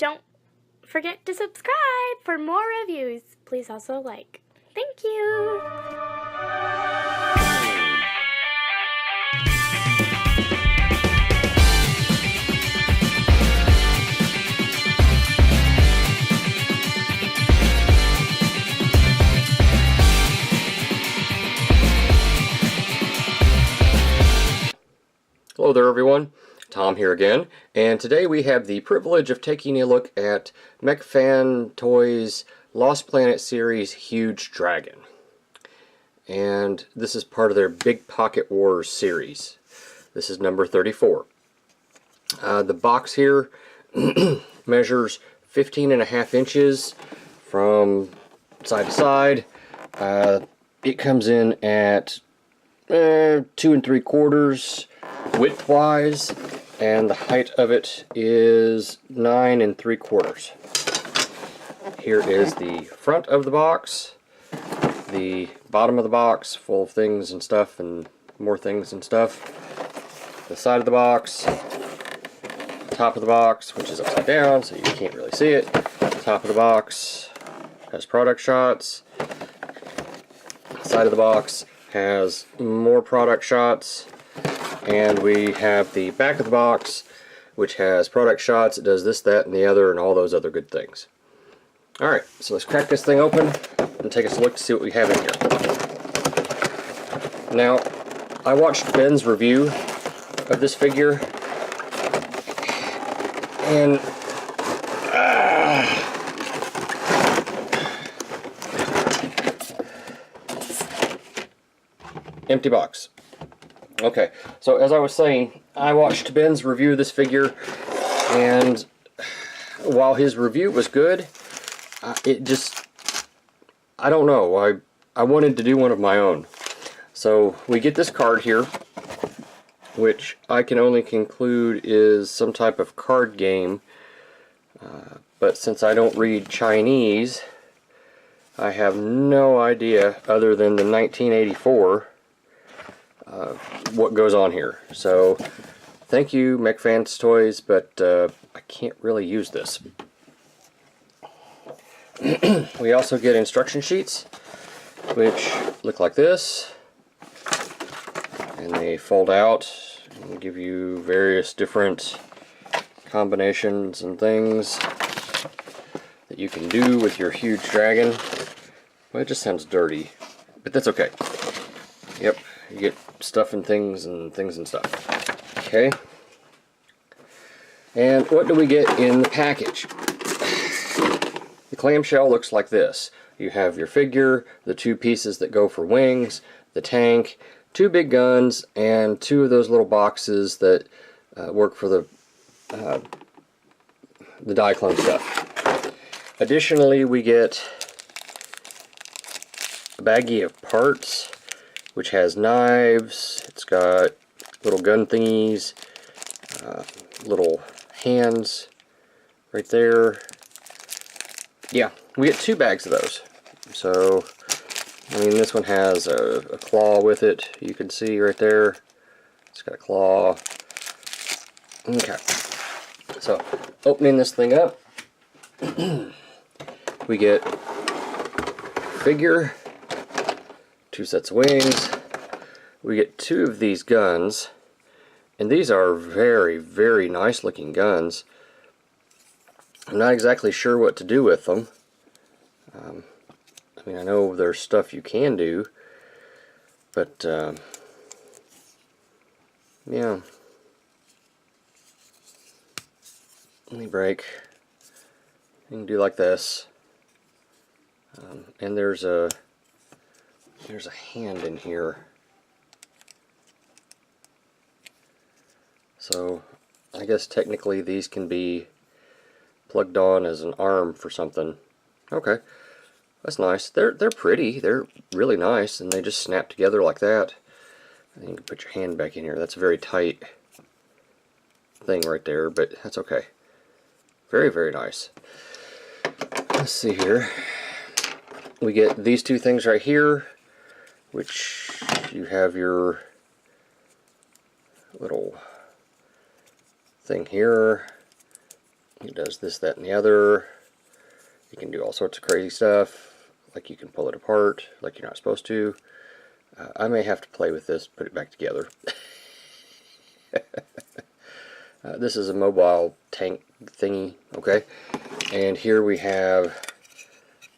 don't forget to subscribe for more reviews. Please also like. Thank you. Hello there everyone, Tom here again, and today we have the privilege of taking a look at Mech Fan Toys Lost Planet series Huge Dragon. And this is part of their Big Pocket Wars series. This is number 34. The box here measures 15.5 inches from side to side. It comes in at 2 3/4 width-wise, and the height of it is 9 3/4. Here is the front of the box, the bottom of the box full of things and stuff and more things and stuff, the side of the box, top of the box, which is upside down so you can't really see it, top of the box has product shots, side of the box has more product shots, and we have the back of the box, which has product shots. It does this, that, and the other, and all those other good things. Alright, so let's crack this thing open and take a look to see what we have in here. Now, I watched Ben's review of this figure, and empty box. Okay, so as I was saying, I watched Ben's review of this figure, and while his review was good, it just, I don't know, I wanted to do one of my own. So we get this card here, which I can only conclude is some type of card game, but since I don't read Chinese, I have no idea other than the 1984 what goes on here. So thank you, Mech Fans Toys, but I can't really use this. We also get instruction sheets, which look like this, and they fold out and give you various different combinations and things that you can do with your huge dragon. Well, it just sounds dirty, but that's okay. Yep, you get stuff and things and stuff. Okay. And what do we get in the package? The clamshell looks like this. You have your figure, the two pieces that go for wings, the tank, two big guns, and two of those little boxes that work for the Diaclone stuff. Additionally, we get a baggie of parts, which has knives. It's got little gun thingies, little hands right there. Yeah, we get 2 bags of those. So, I mean, this one has a claw with it. You can see right there. It's got a claw. Okay. So, opening this thing up, we get figure, 2 sets of wings, we get 2 of these guns, and these are very, very nice looking guns. I'm not exactly sure what to do with them. I mean, I know there's stuff you can do, but yeah. Let me break. You can do like this, and there's a hand in here. So I guess technically these can be plugged on as an arm for something. Okay, that's nice. They're pretty. They're really nice, and they just snap together like that. And you can put your hand back in here. That's a very tight thing right there, but that's okay. Very, very nice. Let's see here. We get these 2 things right here, which you have your little thing here, It does this, that, and the other. You can do all sorts of crazy stuff, like you can pull it apart like you're not supposed to. I may have to play with this, put it back together. This is a mobile tank thingy, okay? And here we have,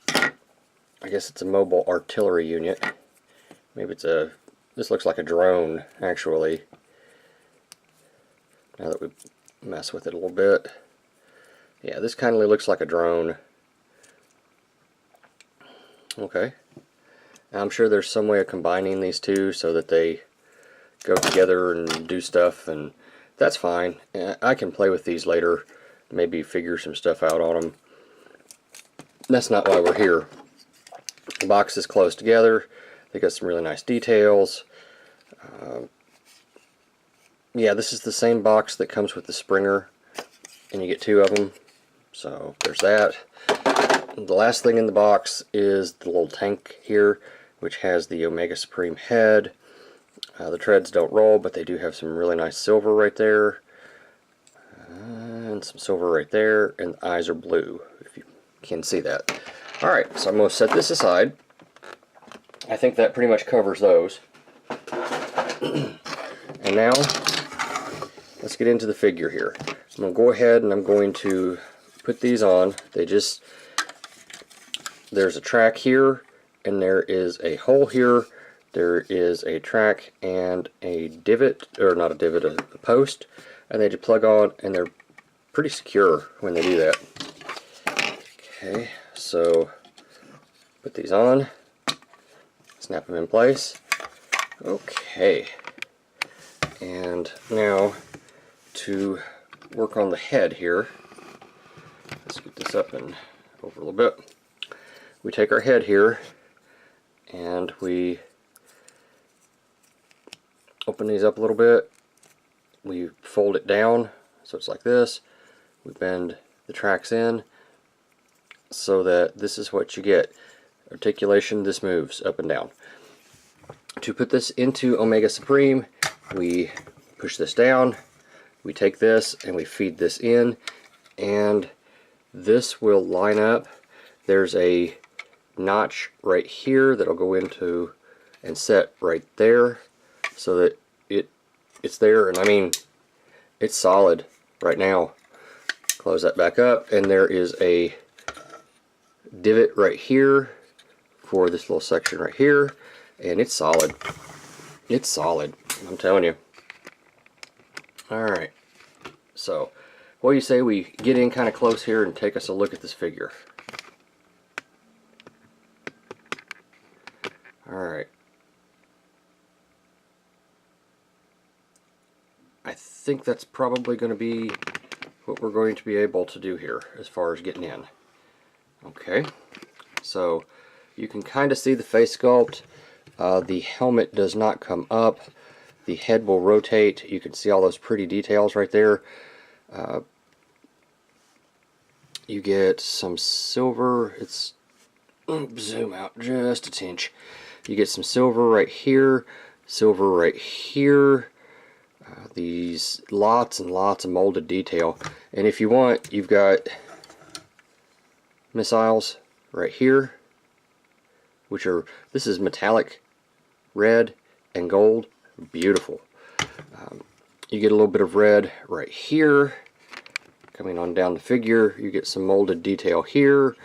I guess it's a mobile artillery unit. Maybe it's a, this looks like a drone, actually. Now that we mess with it a little bit. Yeah, this kind of looks like a drone. Okay. I'm sure there's some way of combining these two so that they go together and do stuff, and that's fine. I can play with these later, maybe figure some stuff out on them. That's not why we're here. The box is closed together. They got some really nice details. Yeah, this is the same box that comes with the Springer, and you get two of them. So there's that. The last thing in the box is the little tank here, which has the Omega Supreme head. The treads don't roll, but they do have some really nice silver right there. And some silver right there, and the eyes are blue, if you can see that. Alright, so I'm going to set this aside. I think that pretty much covers those. And now, let's get into the figure here. I'm going to go ahead and I'm going to put these on. There's a track here, and there is a hole here. There is a track and a divot, or not a divot, a post, and they just plug on, and they're pretty secure when they do that. Okay, so put these on, snap them in place. Okay, and now to work on the head here, let's get this up and over a little bit. We take our head here and we open these up a little bit. We fold it down so it's like this. We bend the tracks in so that this is what you get. Articulation, this moves up and down. To put this into Omega Supreme, we push this down, we take this and we feed this in, and this will line up. There's a notch right here that'll go into and set right there so that it's there, and I mean it's solid right now. Close that back up, and there is a divot right here for this little section right here, and it's solid. It's solid, I'm telling you. Alright, so what do you say we get in kind of close here and take us a look at this figure? Alright. I think that's probably going to be what we're going to be able to do here as far as getting in. Okay, so you can kind of see the face sculpt. The helmet does not come up. The head will rotate. You can see all those pretty details right there. You get some silver. It's zoom out just a tinge. You get some silver right here, silver right here. These lots and lots of molded detail, and if you want, you've got missiles right here, which are, this is metallic red and gold, beautiful. You get a little bit of red right here. Coming on down the figure, you get some molded detail here,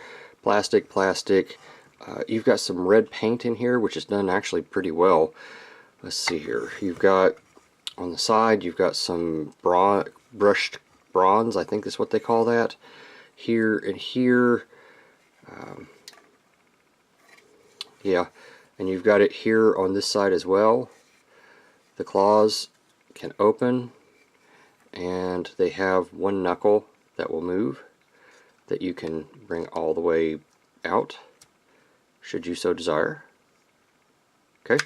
plastic. You've got some red paint in here, which is done actually pretty well. Let's see here. You've got on the side, you've got some brushed bronze, I think that's what they call that. Here and here. Yeah, and you've got it here on this side as well. The claws can open, and they have one knuckle that will move that you can bring all the way out, should you so desire. Okay.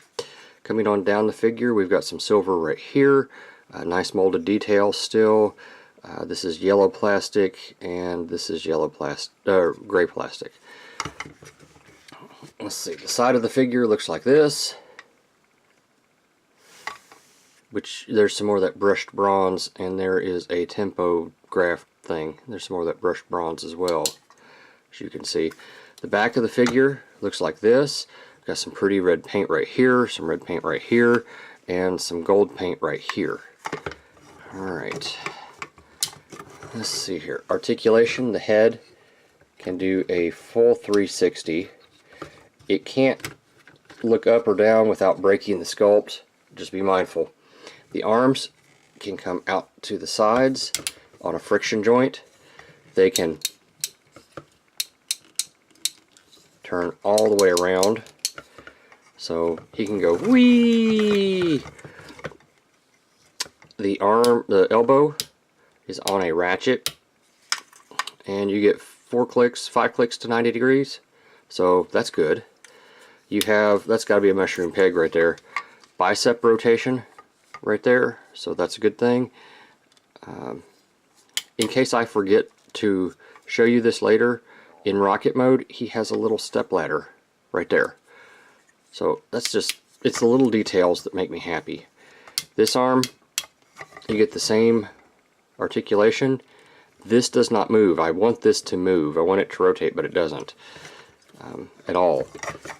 Coming on down the figure, we've got some silver right here, nice molded detail still. This is yellow plastic, and this is yellow gray plastic. Let's see, the side of the figure looks like this, which there's some more of that brushed bronze, and there is a tempograph thing. There's some more of that brushed bronze as well, as you can see. The back of the figure looks like this. Got some pretty red paint right here, some red paint right here, and some gold paint right here. Alright, let's see here. Articulation, the head can do a full 360. It can't look up or down without breaking the sculpt. Just be mindful. The arms can come out to the sides on a friction joint. They can turn all the way around. So he can go whee! The elbow is on a ratchet, and you get 5 clicks to 90 degrees. So that's good. That's got to be a mushroom peg right there. Bicep rotation right there, so that's a good thing. In case I forget to show you this later, in rocket mode he has a little step ladder right there. So it's the little details that make me happy. This arm, you get the same articulation. This does not move. I want this to move. I want it to rotate, but it doesn't at all.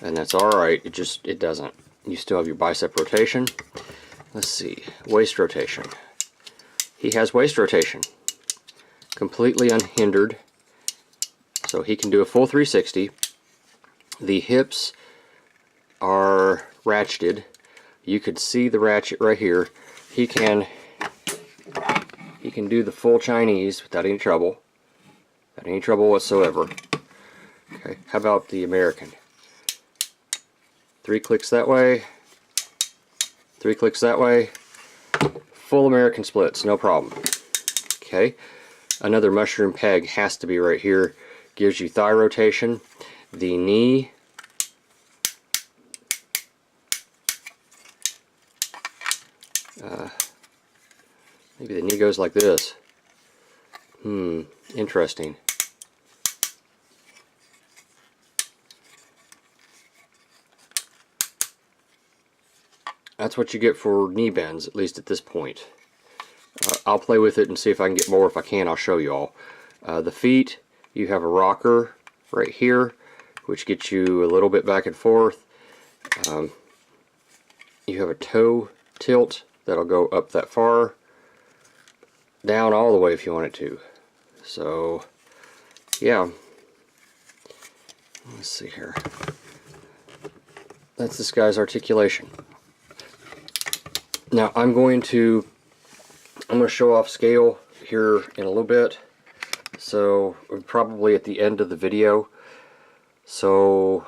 And that's alright, it doesn't. You still have your bicep rotation. Let's see, waist rotation. He has waist rotation. Completely unhindered. So he can do a full 360. The hips are ratcheted. You could see the ratchet right here. He can do the full Chinese without any trouble. Without any trouble whatsoever. Okay, how about the American? 3 clicks that way, 3 clicks that way, full American splits, no problem. Okay, another mushroom peg has to be right here. Gives you thigh rotation. The knee, maybe the knee goes like this. Interesting. That's what you get for knee bends, at least at this point. I'll play with it and see if I can get more. If I can, I'll show you all. The feet, you have a rocker right here, which gets you a little bit back and forth. You have a toe tilt that'll go up that far, down all the way if you want it to. So, yeah. Let's see here. That's this guy's articulation. Now I'm going to show off scale here in a little bit, so probably at the end of the video. So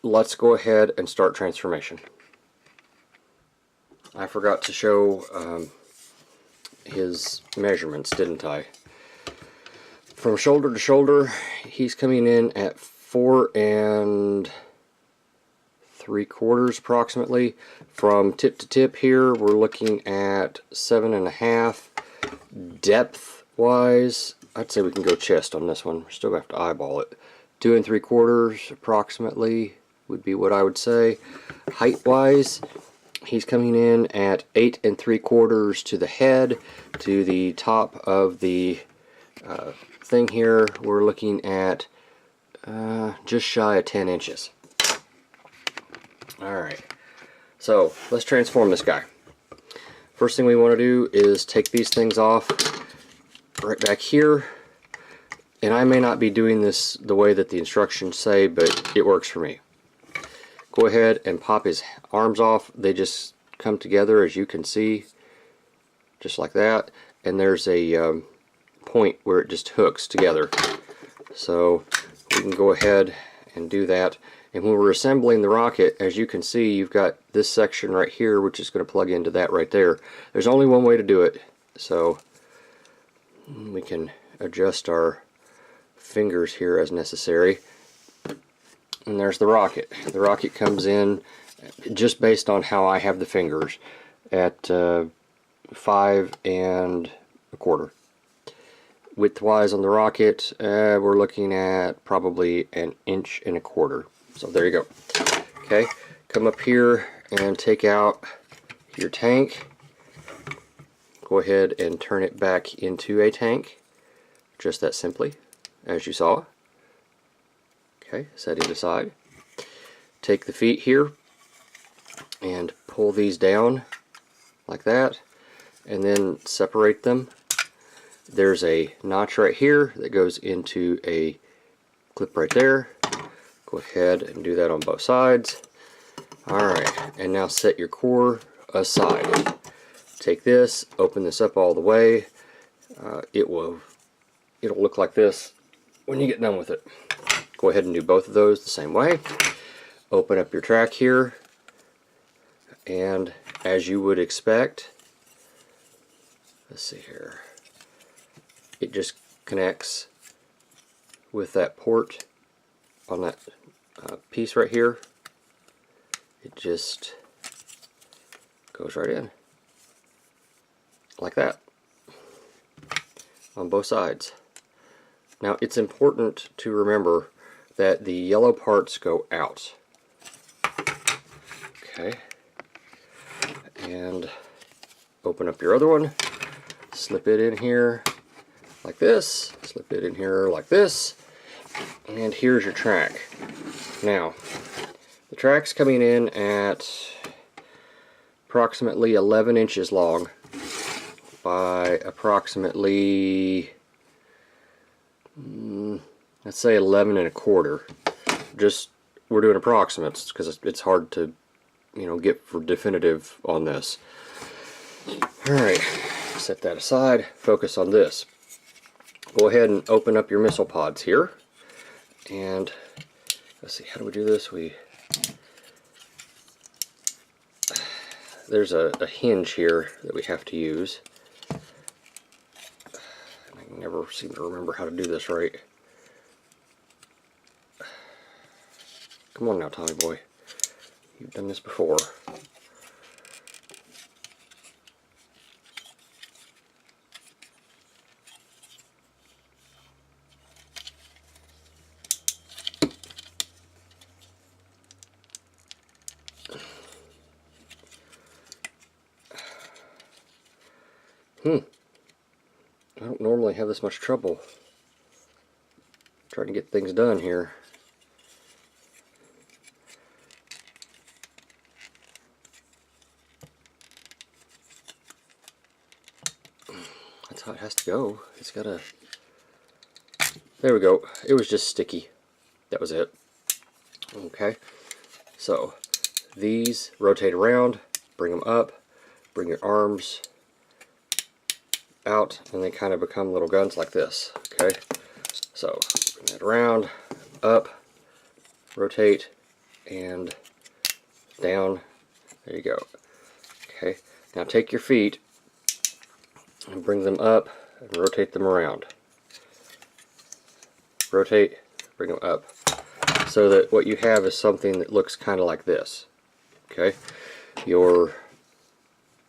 let's go ahead and start transformation. I forgot to show his measurements, didn't I? From shoulder to shoulder, he's coming in at 4 3/4 approximately. From tip to tip here, we're looking at 7.5. Depth wise, I'd say we can go chest on this one. We're still gonna have to eyeball it. 2 3/4 approximately would be what I would say. Height wise, he's coming in at 8 3/4 to the head. To the top of the thing here, we're looking at just shy of 10 inches. Alright, so let's transform this guy. First thing we want to do is take these things off right back here. And I may not be doing this the way that the instructions say, but it works for me. Go ahead and pop his arms off. They just come together, as you can see, just like that. And there's a point where it just hooks together. So we can go ahead and do that. And when we're assembling the rocket, as you can see, you've got this section right here, which is going to plug into that right there. There's only one way to do it, so we can adjust our fingers here as necessary. And there's the rocket. The rocket comes in just based on how I have the fingers at 5 1/4. Width-wise on the rocket, we're looking at probably 1 1/4 inches. So there you go. Okay, come up here and take out your tank. Go ahead and turn it back into a tank. just that simply, as you saw. Okay, set it aside. Take the feet here and pull these down like that, and then separate them. There's a notch right here that goes into a clip right there. Go ahead and do that on both sides. Alright, and now set your core aside. Take this, open this up all the way. It'll look like this when you get done with it. Go ahead and do both of those the same way. Open up your track here, and as you would expect, let's see here, it just connects with that port on that piece right here. It just goes right in like that on both sides. Now it's important to remember that the yellow parts go out. Okay, and open up your other one, slip it in here like this, slip it in here like this, and here's your track. Now, the track's coming in at approximately 11 inches long by approximately, let's say 11 and a quarter. Just, we're doing approximates because it's hard to, get for definitive on this. Alright, set that aside, focus on this. Go ahead and open up your missile pods here, and let's see, how do we do this? There's a hinge here that we have to use. I never seem to remember how to do this right. Come on now, Tommy boy. You've done this before. I don't normally have this much trouble trying to get things done here. That's how it has to go. It's gotta... There we go. It was just sticky. That was it. Okay. So, these rotate around, bring them up, bring your arms out, and they kind of become little guns like this. Okay, so bring that around, up, rotate, and down. There you go. Okay, now take your feet and bring them up and rotate them around. Rotate, bring them up, so that what you have is something that looks kind of like this. Okay, your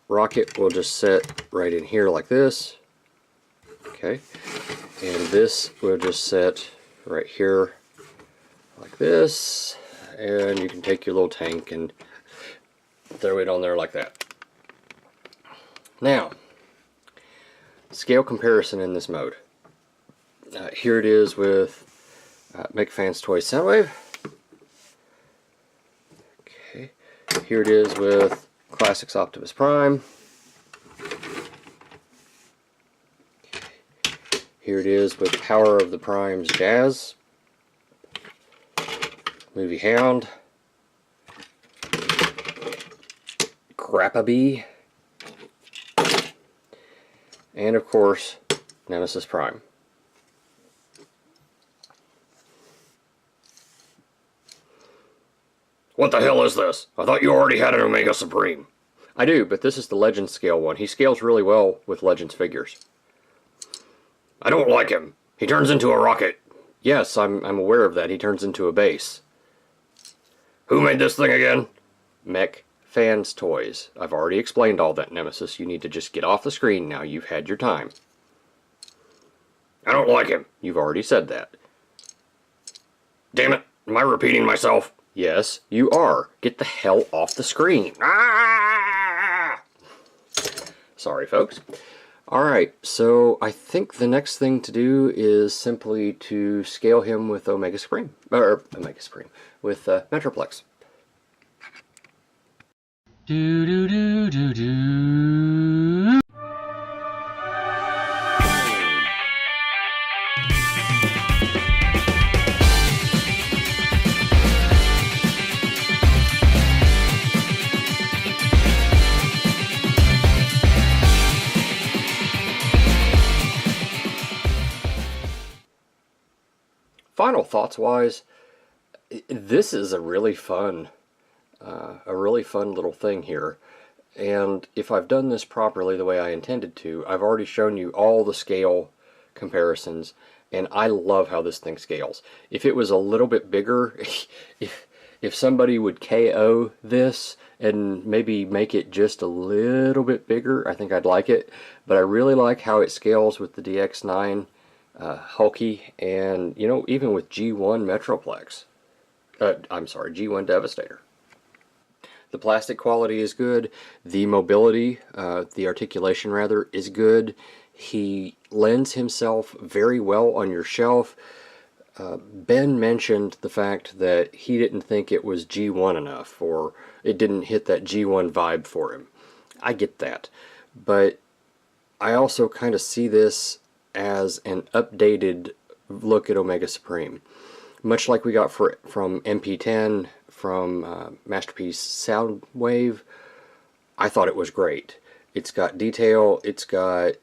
rocket will just sit right in here like this. Okay, and this will just sit right here like this, and you can take your little tank and throw it on there like that. Now, scale comparison in this mode. Here it is with Mech Toys Soundwave. Okay, here it is with Classics Optimus Prime. Here it is with Power of the Primes Jazz. Movie Hound. Grappa-Bee. And of course, Nemesis Prime. What the hell is this? I thought you already had an Omega Supreme. I do, but this is the Legends scale one. He scales really well with Legends figures. I don't like him. He turns into a rocket. Yes, I'm aware of that. He turns into a base. Who made this thing again? Mech Fans Toys. I've already explained all that, Nemesis. You need to just get off the screen now. You've had your time. I don't like him. You've already said that. Damn it. Am I repeating myself? Yes, you are. Get the hell off the screen. Ah! Sorry, folks. Alright, so I think the next thing to do is simply to scale him with Omega Supreme, or Omega Supreme, with Metroplex. Do do do do do. Final thoughts wise, this is a really fun little thing here. And if I've done this properly the way I intended to, I've already shown you all the scale comparisons, and I love how this thing scales. If it was a little bit bigger, if somebody would KO this and maybe make it just a little bit bigger, I think I'd like it. But I really like how it scales with the DX9 Hulky, and you know, even with G1 Metroplex. I'm sorry, G1 Devastator. The plastic quality is good. The mobility, the articulation rather, is good. He lends himself very well on your shelf. Ben mentioned the fact that he didn't think it was G1 enough, or it didn't hit that G1 vibe for him. I get that. But I also kind of see this as an updated look at Omega Supreme. Much like we got from MP10, from Masterpiece Soundwave, I thought it was great. It's got detail, it's got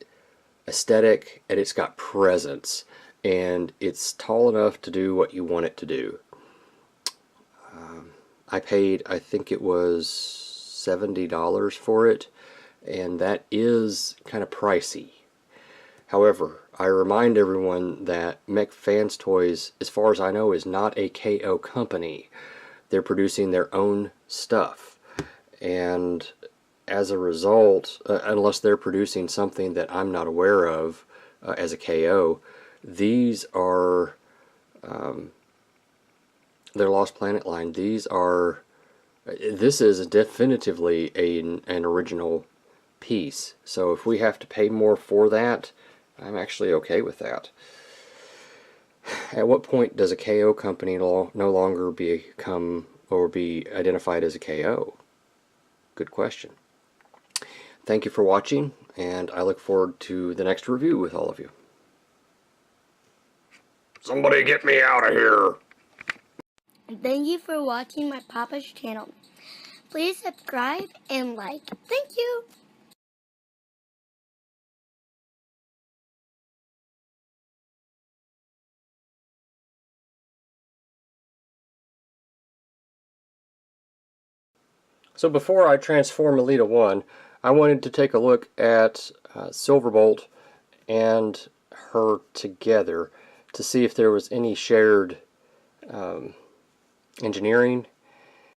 aesthetic, and it's got presence. And it's tall enough to do what you want it to do. I paid, I think it was $70 for it, and that is kind of pricey. However, I remind everyone that Mech Fans Toys, as far as I know, is not a KO company. They're producing their own stuff. And as a result, unless they're producing something that I'm not aware of as a KO, these are their Lost Planet line. This is definitively an original piece. So if we have to pay more for that, I'm actually okay with that. At what point does a KO company no longer become or be identified as a KO? Good question. Thank you for watching, and I look forward to the next review with all of you. Somebody get me out of here! Thank you for watching my Papa's channel. Please subscribe and like. Thank you! So before I transform Alita 1, I wanted to take a look at Silverbolt and her together to see if there was any shared engineering